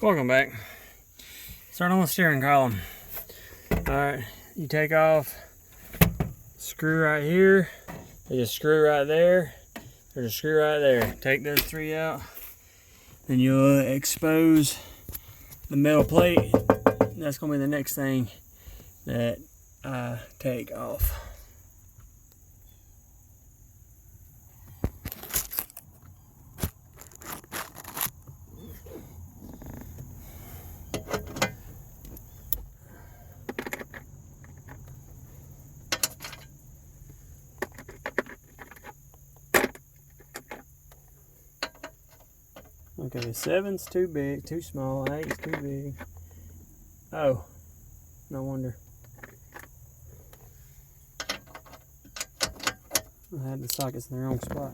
Welcome back. Start on the steering column. Alright, you take off screw right here, there's a screw right there, there's a screw right there. Take those three out, then you'll expose the metal plate. That's going to be the next thing that I take off. Okay, 7's too big, too small, 8's too big. Oh, no wonder. I had the sockets in the wrong spot.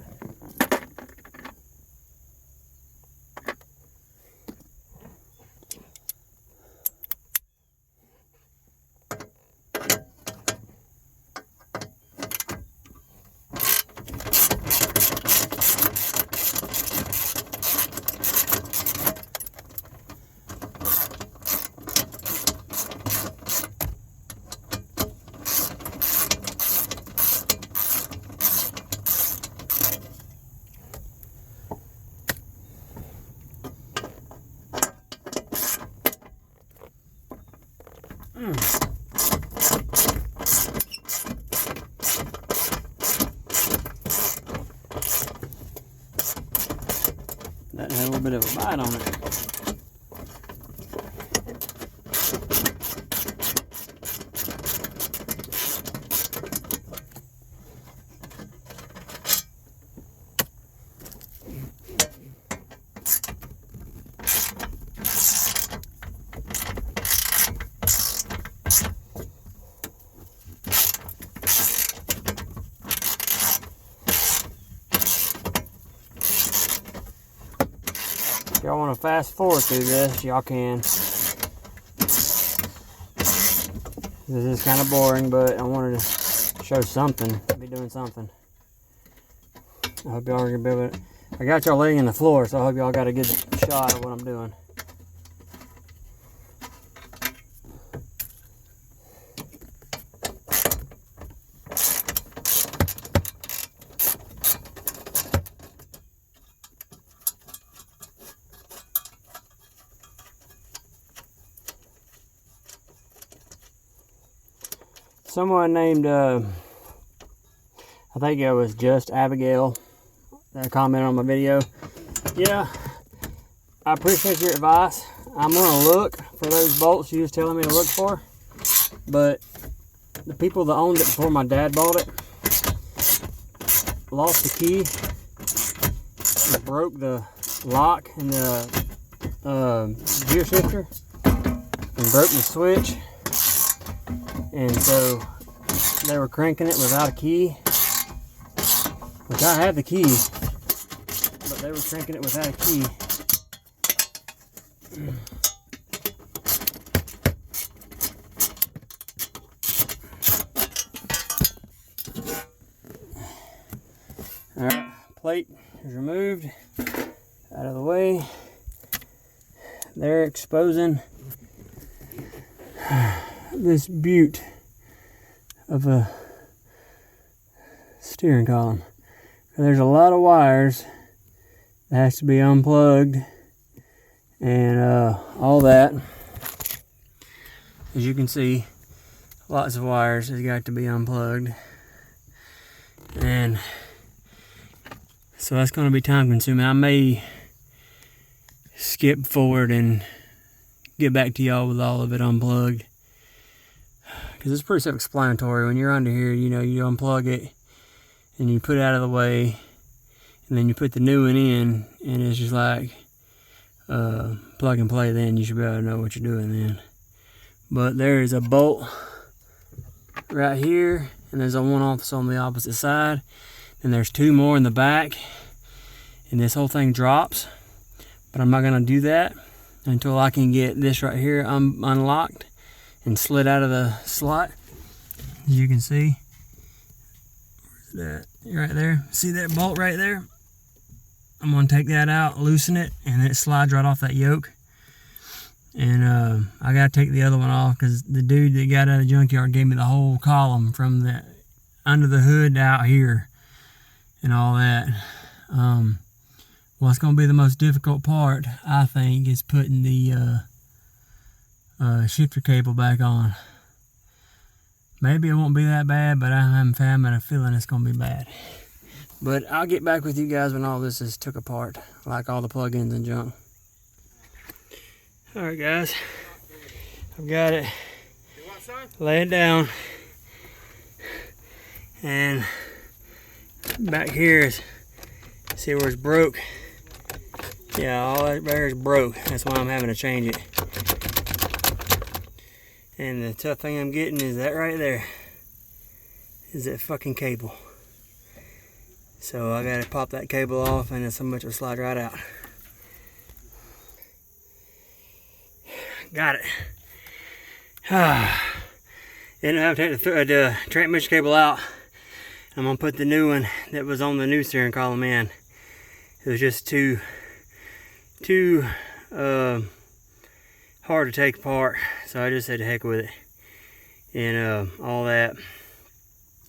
That had a little bit of a bite on it. If y'all want to fast forward through this, y'all can. This is kind of boring, but I wanted to show something. I'll be doing something. I hope y'all are going to be able to. I got y'all laying in the floor, so I hope y'all got a good shot of what I'm doing. Someone named, I think it was just Abigail, that commented on my video. Yeah, I appreciate your advice. I'm going to look for those bolts you was telling me to look for. But the people that owned it before my dad bought it lost the key and broke the lock in the gear shifter and broke the switch. And so they were cranking it without a key, which I had the key, but they were cranking it without a key. Alright, plate is removed, out of the way. They're exposing this beaut of a steering column. There's a lot of wires that has to be unplugged and all that. As you can see, lots of wires has got to be unplugged, and so that's going to be time consuming. I may skip forward and get back to y'all with all of it unplugged, because it's pretty self-explanatory. When you're under here, you know, you unplug it and you put it out of the way, and then you put the new one in, and it's just like plug and play. Then you should be able to know what you're doing then. But there is a bolt right here, and there's a one off on the opposite side, and there's two more in the back, and this whole thing drops. But I'm not going to do that until I can get this right here unlocked and slid out of the slot. As you can see, where's that? Right there. See that bolt right there? I'm going to take that out, loosen it, and it slides right off that yoke. And I gotta take the other one off because the dude that got out of the junkyard gave me the whole column from the under the hood out here and all that. What's gonna be the most difficult part, I think, is putting the shifter cable back on. Maybe it won't be that bad, but I'm having a feeling it's gonna be bad. But I'll get back with you guys when all this is took apart, like all the plug-ins and junk. All right, guys, I've got it. Lay it down, and back here is, see where it's broke? Yeah, all that there is broke. That's why I'm having to change it. And the tough thing I'm getting is that right there. Is that fucking cable. So I gotta pop that cable off, and then so much will slide right out. Got it. Then I have to take the transmission cable out. I'm gonna put the new one that was on the new steering column in. It was just too hard to take apart, so I just said to heck with it. And all that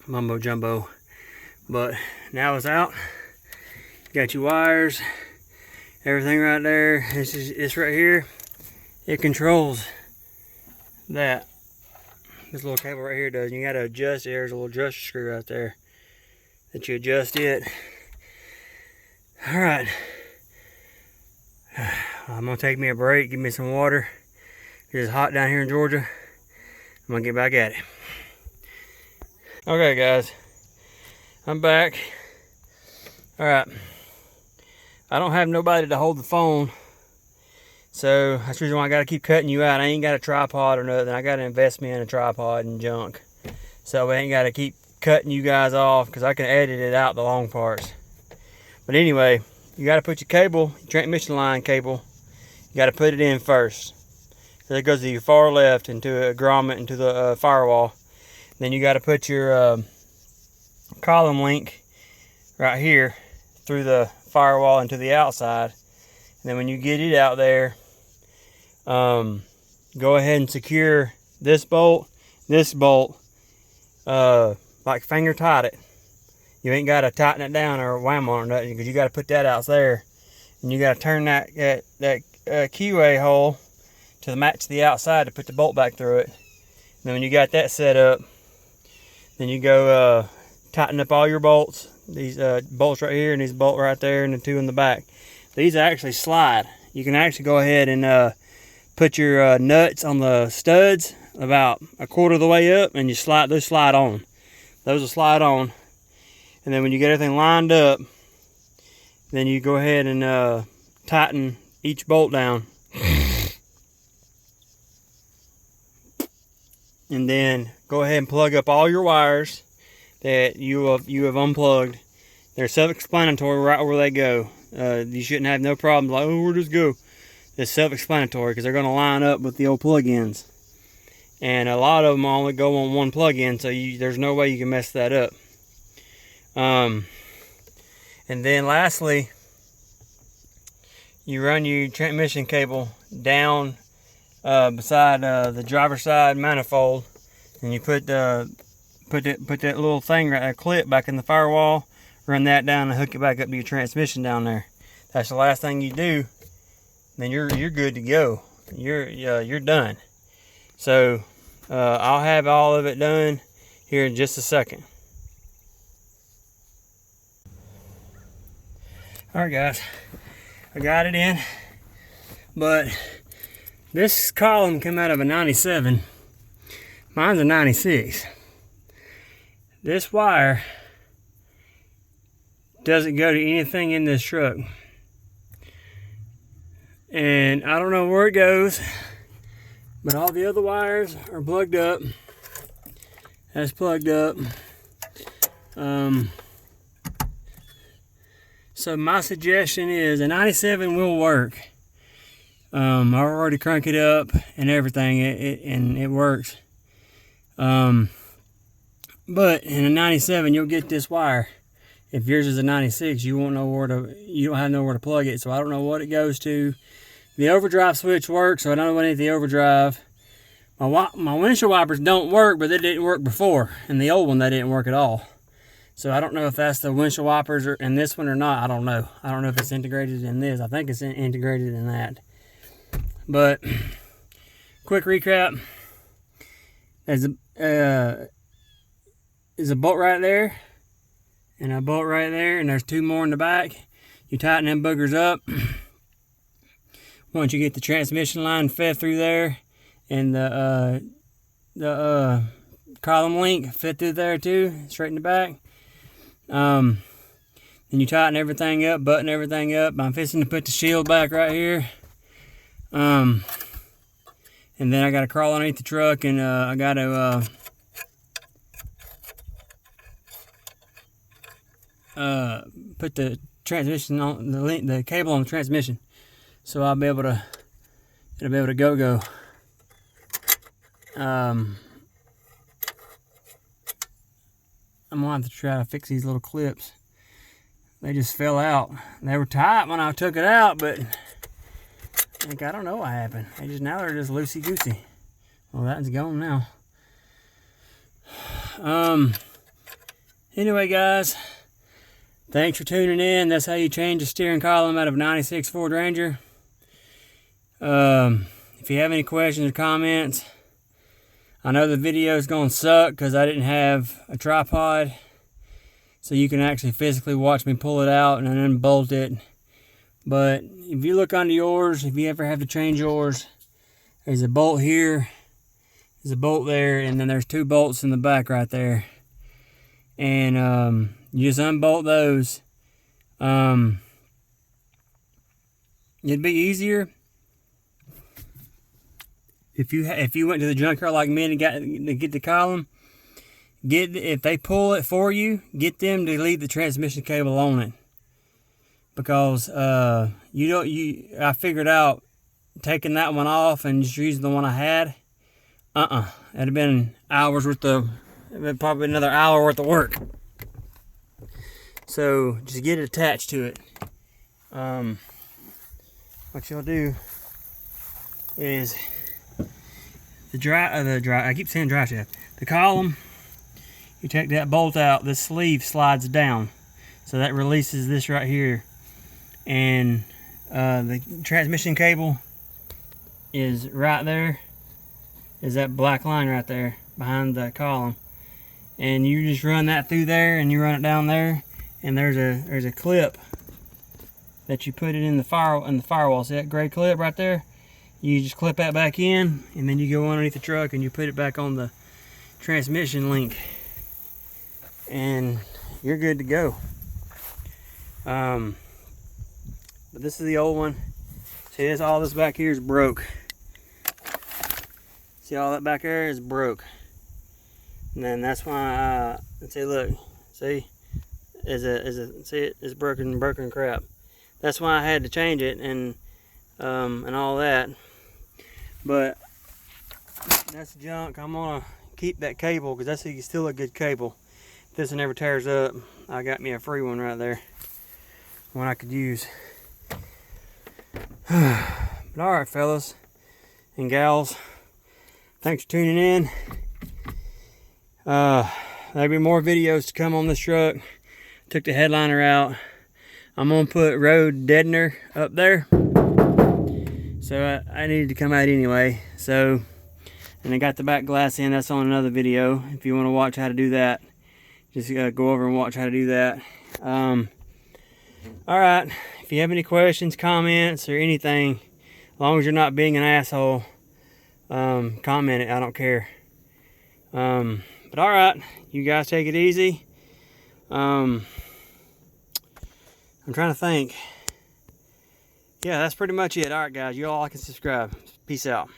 mumbo jumbo. But now it's out. Got your wires, everything right there. It's right here. It controls that. This little cable right here does. You gotta adjust it. There's a little adjuster screw right there that you adjust it. All right. I'm gonna take me a break, give me some water. It's hot down here in Georgia. I'm gonna get back at it. Okay, guys, I'm back. All right. I don't have nobody to hold the phone, so that's the reason why I gotta keep cutting you out. I ain't got a tripod or nothing. I gotta invest me in a tripod and junk, so I ain't gotta keep cutting you guys off because I can edit it out, the long parts. But anyway, you got to put your cable, your transmission line cable, you got to put it in first. So it goes to your far left into a grommet into the firewall. Then you got to put your column link right here through the firewall into the outside. And then when you get it out there, go ahead and secure this bolt, like finger tight it. You ain't got to tighten it down or wham on or nothing, because you got to put that out there, and you got to turn that keyway hole to match the outside to put the bolt back through it. And then when you got that set up, then you go tighten up all your bolts. These bolts right here and these bolt right there and the two in the back. These actually slide. You can actually go ahead and put your nuts on the studs about a quarter of the way up, and you slide those slide on. Those will slide on. And then when you get everything lined up, then you go ahead and tighten each bolt down. And then go ahead and plug up all your wires that you have unplugged. They're self-explanatory right where they go. You shouldn't have no problems like, oh, where does it go? It's self-explanatory because they're going to line up with the old plug-ins. And a lot of them only go on one plug-in, so there's no way you can mess that up. And then lastly, you run your transmission cable down beside the driver's side manifold, and you put that little thing right there, clip back in the firewall, run that down and hook it back up to your transmission down there. That's the last thing you do. Then you're good to go. You're done. So I'll have all of it done here in just a second. All right, guys, I got it in, but this column came out of a 97. Mine's a 96. This wire doesn't go to anything in this truck, and I don't know where it goes, but all the other wires are plugged up. That's plugged up. So my suggestion is a 97 will work. I've already cranked it up and everything, and it works. But in a 97, you'll get this wire. If yours is a 96, you don't have nowhere to plug it. So I don't know what it goes to. The overdrive switch works, so I don't eliminate the overdrive. My windshield wipers don't work, but they didn't work before. And the old one, they didn't work at all. So I don't know if that's the windshield wipers in this one or not. I don't know. I don't know if it's integrated in this. I think it's integrated in that. But quick recap. There's a bolt right there, and a bolt right there, and there's two more in the back. You tighten them boogers up. Once you get the transmission line fed through there, and the column link fit through there too, straight in the back. Then you tighten everything up, button everything up. I'm fixing to put the shield back right here. And then I got to crawl underneath the truck, and I got to put the transmission on the cable on the transmission, so I'll be able to it'll be able to go. I'm gonna have to try to fix these little clips. They just fell out. They were tight when I took it out, but I don't know what happened. Now they're just loosey goosey. Well, that's gone now. Anyway, guys, thanks for tuning in. That's how you change the steering column out of a 96 Ford Ranger. If you have any questions or comments, I know the video is going to suck because I didn't have a tripod, so you can actually physically watch me pull it out and then bolt it. But if you look under yours, if you ever have to change yours, there's a bolt here, there's a bolt there, and then there's two bolts in the back right there. And you just unbolt those. It'd be easier if you went to the junkyard like me and got to get the column. If they pull it for you, get them to leave the transmission cable on it, because I figured out taking that one off and just using the one I had. It'd have been probably another hour worth of work. So just get it attached to it. What you'll do is I keep saying dry shaft. The column, you take that bolt out, this sleeve slides down. So that releases this right here. And the transmission cable is right there. Is that black line right there behind the column. And you just run that through there, and you run it down there, and there's a clip that you put it in the firewall. See that gray clip right there? You just clip that back in, and then you go underneath the truck and you put it back on the transmission link, and you're good to go. But this is the old one. See, all this back here is broke. See, all that back there is broke. And then that's why see, look, see, see, it's broken crap. That's why I had to change it and all that. But that's junk. I'm gonna keep that cable because that's still a good cable. If this one ever tears up, I got me a free one right there, one I could use. But all right, fellas and gals, thanks for tuning in. There'll be more videos to come on this truck. Took the headliner out. I'm gonna put road deadener up there, so I needed to come out anyway. So, and I got the back glass in. That's on another video. If you want to watch how to do that, just go over and watch how to do that. All right. If you have any questions, comments, or anything, as long as you're not being an asshole, comment it. I don't care. But all right, you guys take it easy. I'm trying to think. Yeah, that's pretty much it. All right, guys, you all like and subscribe. Peace out.